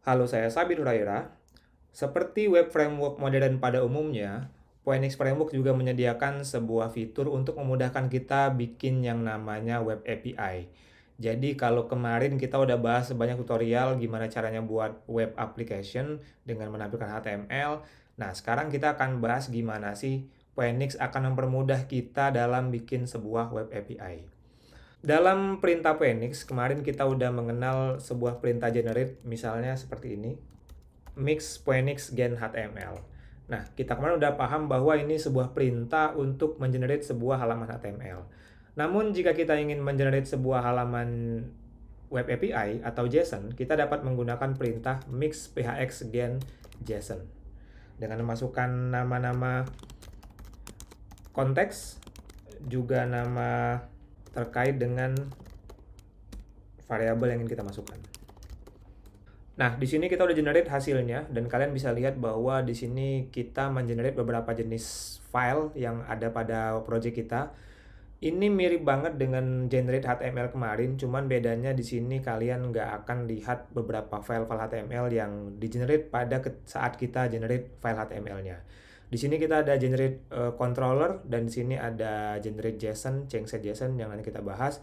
Halo, saya Sabit Huraira. Seperti web framework modern pada umumnya, Phoenix Framework juga menyediakan sebuah fitur untuk memudahkan kita bikin yang namanya web API. Jadi kalau kemarin kita udah bahas sebanyak tutorial gimana caranya buat web application dengan menampilkan HTML. Nah, sekarang kita akan bahas gimana sih Phoenix akan mempermudah kita dalam bikin sebuah web API. Dalam perintah Phoenix, kemarin kita udah mengenal sebuah perintah generate, misalnya seperti ini, mix Phoenix gen HTML. Nah, kita kemarin udah paham bahwa ini sebuah perintah untuk mengenerate sebuah halaman HTML. Namun, jika kita ingin mengenerate sebuah halaman web API atau JSON, kita dapat menggunakan perintah mix phx gen JSON. Dengan memasukkan nama-nama konteks, juga nama terkait dengan variabel yang ingin kita masukkan. Nah, di sini kita udah generate hasilnya dan kalian bisa lihat bahwa di sini kita mengenerate beberapa jenis file yang ada pada project kita. Ini mirip banget dengan generate HTML kemarin, cuman bedanya di sini kalian nggak akan lihat beberapa file-file HTML yang di-generate pada saat kita generate file HTML-nya. Di sini kita ada generate controller dan di sini ada generate JSON, change set JSON yang nanti kita bahas.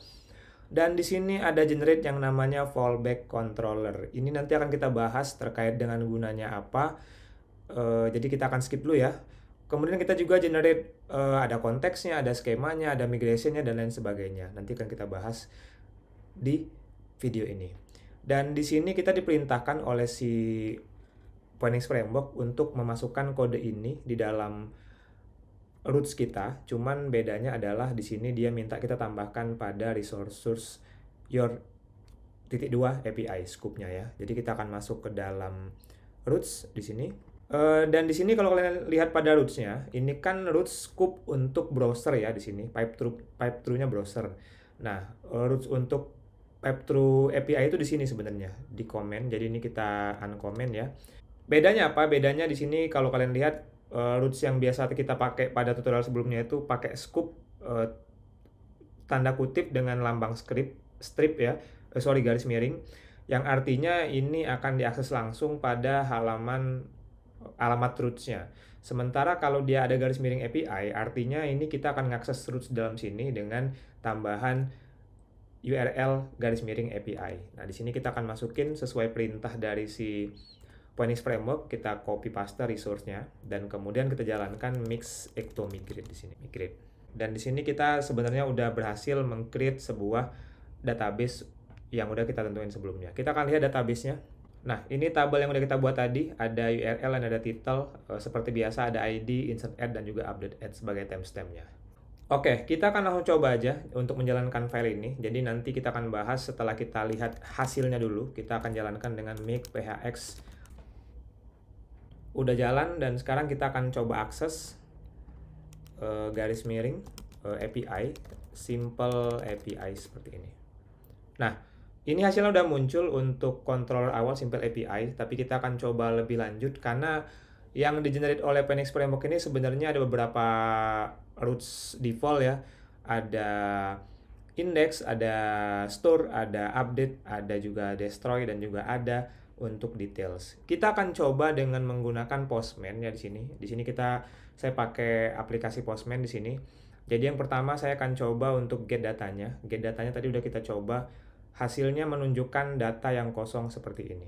Dan di sini ada generate yang namanya fallback controller. Ini nanti akan kita bahas terkait dengan gunanya apa. Jadi kita akan skip dulu ya. Kemudian kita juga generate ada konteksnya, ada skemanya, ada migrationnya dan lain sebagainya. Nanti akan kita bahas di video ini. Dan di sini kita diperintahkan oleh si Phoenix Framework untuk memasukkan kode ini di dalam roots kita, cuman bedanya adalah di sini dia minta kita tambahkan pada resource source your .2 API scope-nya ya. Jadi kita akan masuk ke dalam roots di sini. Dan di sini kalau kalian lihat pada roots-nya, ini kan roots scope untuk browser ya di sini, pipe through-nya browser. Nah, roots untuk pipe through API itu di sini sebenarnya, di comment. Jadi ini kita uncomment ya. Bedanya apa? Bedanya di sini kalau kalian lihat roots yang biasa kita pakai pada tutorial sebelumnya itu pakai scoop tanda kutip dengan lambang strip ya, garis miring, yang artinya ini akan diakses langsung pada alamat roots-nya. Sementara kalau dia ada garis miring API, artinya ini kita akan mengakses roots dalam sini dengan tambahan URL garis miring API. Nah, di sini kita akan masukin sesuai perintah dari si Phoenix Framework, kita copy paste resource-nya dan kemudian kita jalankan mix ecto migrate di sini, migrate. Dan di sini kita sebenarnya udah berhasil meng-create sebuah database yang udah kita tentuin sebelumnya. Kita akan lihat database-nya. Nah, ini tabel yang udah kita buat tadi, ada URL dan ada title. Seperti biasa ada ID, insert add, dan juga update add sebagai timestamp-nya. Oke, kita akan langsung coba aja untuk menjalankan file ini. Jadi nanti kita akan bahas setelah kita lihat hasilnya dulu. Kita akan jalankan dengan make phx. Udah jalan dan sekarang kita akan coba akses garis miring API, simple API seperti ini. Nah, ini hasilnya udah muncul untuk controller awal simple API, tapi kita akan coba lebih lanjut karena yang di-generate oleh Phoenix Framework ini sebenarnya ada beberapa roots default ya. Ada index, ada store, ada update, ada juga destroy dan juga ada untuk details. Kita akan coba dengan menggunakan Postman ya di sini. Di sini saya pakai aplikasi Postman di sini. Jadi yang pertama saya akan coba untuk get datanya. Get datanya tadi udah kita coba. Hasilnya menunjukkan data yang kosong seperti ini.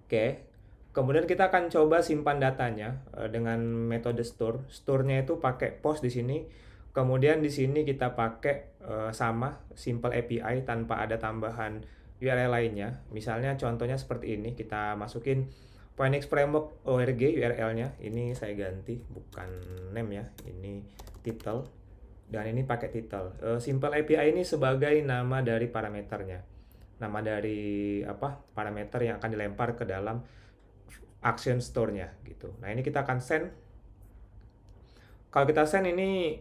Oke. Kemudian kita akan coba simpan datanya dengan metode store. Store-nya itu pakai post di sini. Kemudian di sini kita pakai sama simple API tanpa ada tambahan URL lainnya. Misalnya contohnya seperti ini, kita masukin Phoenix Framework org URL-nya. Ini saya ganti, bukan name ya, ini title. Dan ini pakai title. Simple API ini sebagai nama dari parameternya. Nama dari parameter yang akan dilempar ke dalam action store-nya gitu. Nah, ini kita akan send. Kalau kita send ini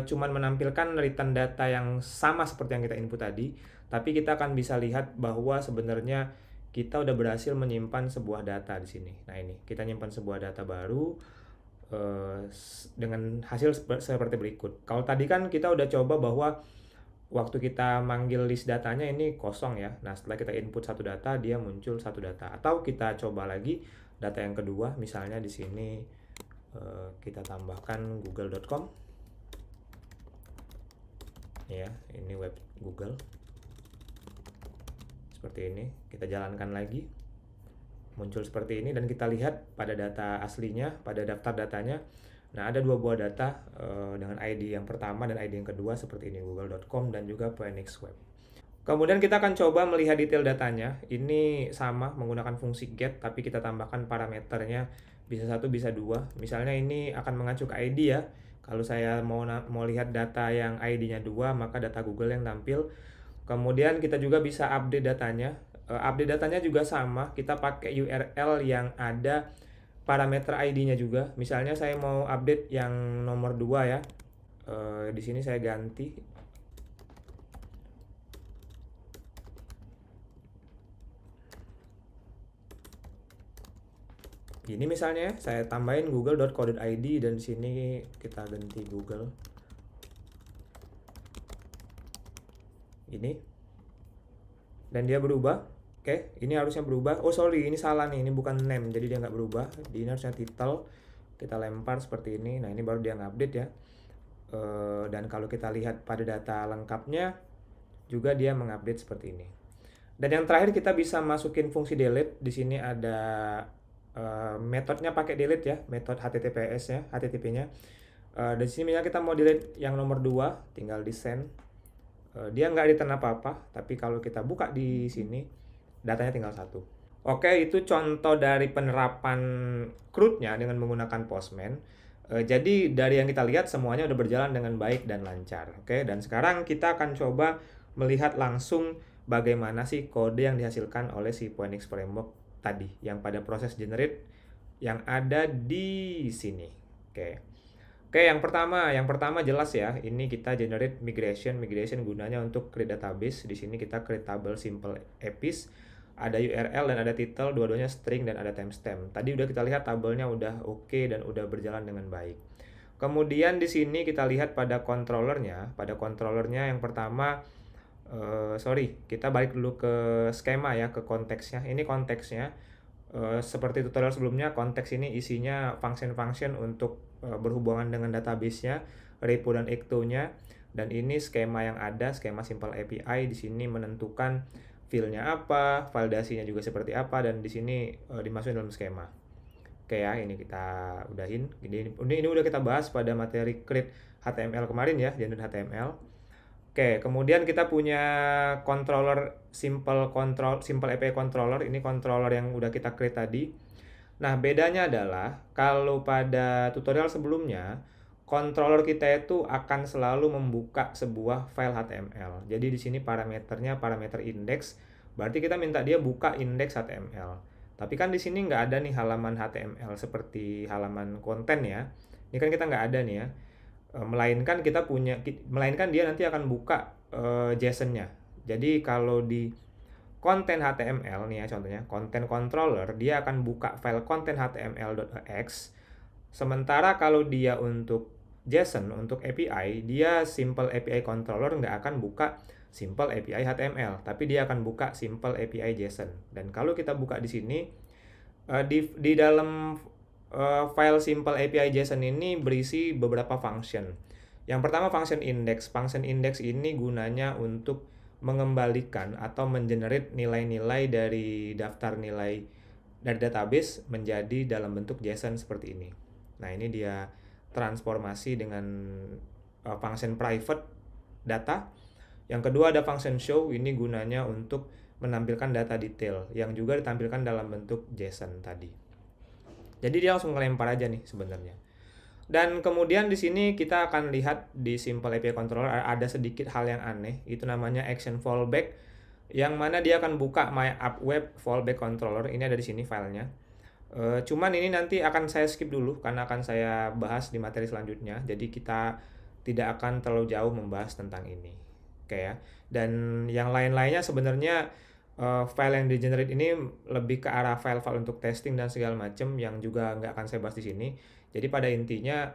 cuman menampilkan return data yang sama seperti yang kita input tadi, tapi kita akan bisa lihat bahwa sebenarnya kita udah berhasil menyimpan sebuah data di sini. Nah, ini kita nyimpan sebuah data baru dengan hasil seperti berikut. Kalau tadi kan kita udah coba bahwa waktu kita manggil list datanya ini kosong ya. Nah, setelah kita input satu data, dia muncul satu data. Atau kita coba lagi data yang kedua, misalnya di sini kita tambahkan google.com. Ya, ini web Google. Seperti ini, kita jalankan lagi. Muncul seperti ini dan kita lihat pada data aslinya, pada daftar datanya. Nah, ada dua buah data dengan ID yang pertama dan ID yang kedua seperti ini, google.com dan juga Phoenix Web. Kemudian kita akan coba melihat detail datanya. Ini sama menggunakan fungsi get, tapi kita tambahkan parameternya bisa 1, bisa 2. Misalnya ini akan mengacu ke ID ya. Kalau saya mau lihat data yang ID-nya 2, maka data Google yang tampil. Kemudian kita juga bisa update datanya. Update datanya juga sama, kita pakai URL yang ada parameter ID-nya juga. Misalnya saya mau update yang nomor 2 ya. Di sini saya ganti. Ini misalnya saya tambahin google.co.id dan di sini kita ganti Google. Ini. Dan dia berubah. Oke, ini harusnya berubah. Oh sorry, ini salah nih, ini bukan name, jadi dia nggak berubah. Ini harusnya title. Kita lempar seperti ini. Nah, ini baru dia ngupdate ya. Dan kalau kita lihat pada data lengkapnya, juga dia mengupdate seperti ini. Dan yang terakhir kita bisa masukin fungsi delete. Di sini ada metodenya pakai delete ya, metode HTTPS ya, HTTP-nya. Di sini misalnya kita mau delete yang nomor 2, tinggal di send. Dia nggak return apa-apa, tapi kalau kita buka di sini, datanya tinggal 1. Oke, itu contoh dari penerapan CRUD-nya dengan menggunakan Postman. Jadi dari yang kita lihat semuanya udah berjalan dengan baik dan lancar. Oke, dan sekarang kita akan coba melihat langsung bagaimana sih kode yang dihasilkan oleh si Phoenix Framework tadi yang pada proses generate yang ada di sini. Oke, yang pertama jelas ya, ini kita generate migration gunanya untuk create database. Di sini kita create table simple EPIS, ada URL dan ada title, dua-duanya string dan ada timestamp. Tadi udah kita lihat tabelnya udah oke dan udah berjalan dengan baik. Kemudian di sini kita lihat pada controllernya, yang pertama kita balik dulu ke skema ya, ke konteksnya. Ini konteksnya seperti tutorial sebelumnya, konteks ini isinya function-function untuk berhubungan dengan database-nya, repo dan ecto-nya. Dan ini skema yang ada, skema simple API. Di sini menentukan file-nya apa, validasinya juga seperti apa, dan di sini dimasukin dalam skema. Oke ya, ini kita udahin. Ini udah kita bahas pada materi create HTML kemarin ya, generate HTML. Oke, kemudian kita punya controller simple API controller. Ini controller yang udah kita create tadi. Nah, bedanya adalah kalau pada tutorial sebelumnya, controller kita itu akan selalu membuka sebuah file HTML. Jadi di sini parameternya parameter index, berarti kita minta dia buka index HTML. Tapi kan di sini nggak ada nih halaman HTML seperti halaman konten ya. Ini kan kita nggak ada nih ya. Melainkan dia nanti akan buka JSON-nya. Jadi kalau di konten HTML nih ya contohnya, content controller, dia akan buka file content html.exe. Sementara kalau dia untuk JSON, untuk API, dia simple API controller nggak akan buka simple API HTML, tapi dia akan buka simple API JSON. Dan kalau kita buka di sini, di dalam file simple API JSON ini berisi beberapa function. Yang pertama function index. Function index ini gunanya untuk mengembalikan atau mengenerate nilai-nilai dari daftar nilai dari database menjadi dalam bentuk JSON seperti ini. Nah, ini dia transformasi dengan function private data. Yang kedua ada function show, ini gunanya untuk menampilkan data detail yang juga ditampilkan dalam bentuk JSON tadi. Jadi dia langsung ngelempar aja nih sebenarnya. Dan kemudian di sini kita akan lihat di simple API controller ada sedikit hal yang aneh, itu namanya action fallback, yang mana dia akan buka my app web fallback controller. Ini ada di sini filenya. Cuman ini nanti akan saya skip dulu karena akan saya bahas di materi selanjutnya. Jadi kita tidak akan terlalu jauh membahas tentang ini. Oke ya. Dan yang lain-lainnya sebenarnya file yang di generate ini lebih ke arah file-file untuk testing dan segala macam yang juga nggak akan saya bahas di sini. Jadi pada intinya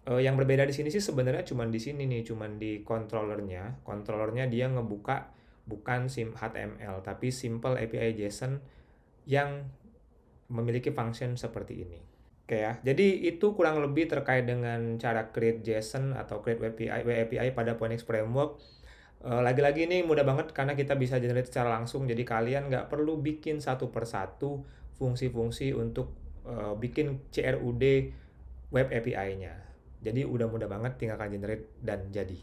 Yang berbeda di sini sih sebenarnya cuman di sini nih, cuman di controllernya. Controllernya dia ngebuka bukan HTML, tapi simple API JSON yang memiliki function seperti ini. Oke ya, jadi itu kurang lebih terkait dengan cara create JSON atau create WAPI pada Phoenix Framework. Lagi-lagi ini mudah banget karena kita bisa generate secara langsung, jadi kalian nggak perlu bikin satu persatu fungsi-fungsi untuk bikin CRUD web API-nya. Jadi udah mudah banget, tinggal kalian generate dan jadi.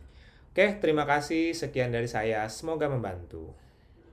Oke, terima kasih. Sekian dari saya. Semoga membantu.